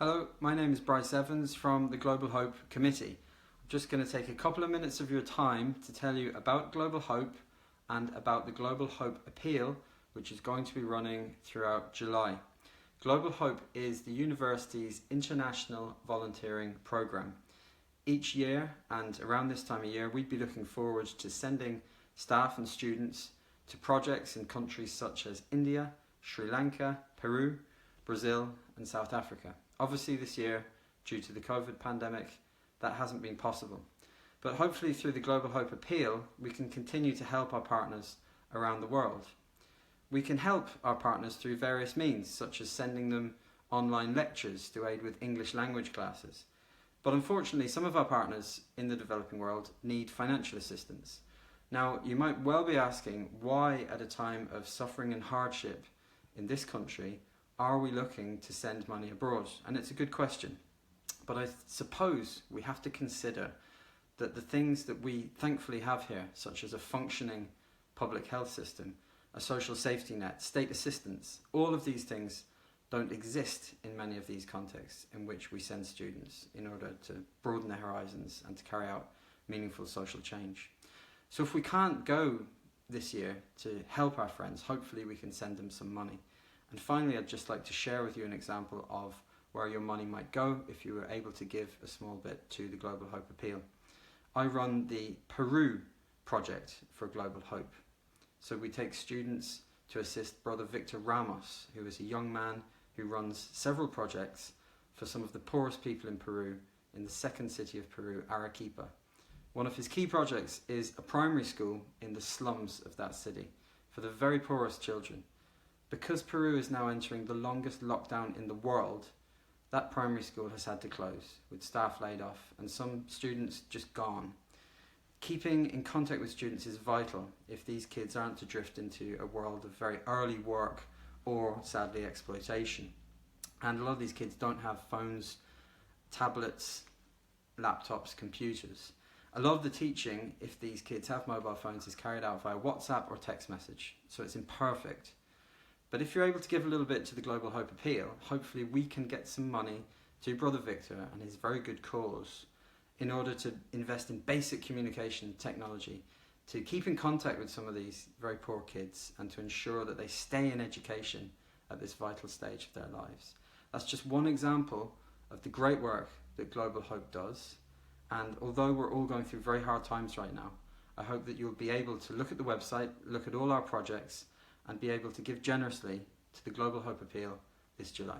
Hello, my name is Bryce Evans from the Global Hope Committee. I'm just going to take a couple of minutes of your time to tell you about Global Hope and about the Global Hope Appeal, which is going to be running throughout July. Global Hope is the university's international volunteering programme. Each year and around this time of year, we'd be looking forward to sending staff and students to projects in countries such as India, Sri Lanka, Peru, Brazil and South Africa. Obviously this year, due to the COVID pandemic, that hasn't been possible. But hopefully through the Global Hope Appeal, we can continue to help our partners around the world. We can help our partners through various means, such as sending them online lectures to aid with English language classes. But unfortunately, some of our partners in the developing world need financial assistance. Now, you might well be asking, why at a time of suffering and hardship in this country are we looking to send money abroad? And it's a good question. But I suppose we have to consider that the things that we thankfully have here, such as a functioning public health system, a social safety net, state assistance, all of these things don't exist in many of these contexts in which we send students in order to broaden their horizons and to carry out meaningful social change. So if we can't go this year to help our friends, hopefully we can send them some money. And finally, I'd just like to share with you an example of where your money might go if you were able to give a small bit to the Global Hope Appeal. I run the Peru project for Global Hope. So we take students to assist Brother Victor Ramos, who is a young man who runs several projects for some of the poorest people in Peru, in the second city of Peru, Arequipa. One of his key projects is a primary school in the slums of that city for the very poorest children. Because Peru is now entering the longest lockdown in the world, that primary school has had to close, with staff laid off and some students just gone. Keeping in contact with students is vital if these kids aren't to drift into a world of very early work or, sadly, exploitation. And a lot of these kids don't have phones, tablets, laptops, computers. A lot of the teaching, if these kids have mobile phones, is carried out via WhatsApp or text message, so it's imperfect. But if you're able to give a little bit to the Global Hope Appeal, hopefully we can get some money to Brother Victor and his very good cause in order to invest in basic communication technology, to keep in contact with some of these very poor kids and to ensure that they stay in education at this vital stage of their lives. That's just one example of the great work that Global Hope does. And although we're all going through very hard times right now, I hope that you'll be able to look at the website, look at all our projects, and be able to give generously to the Global Hope Appeal this July.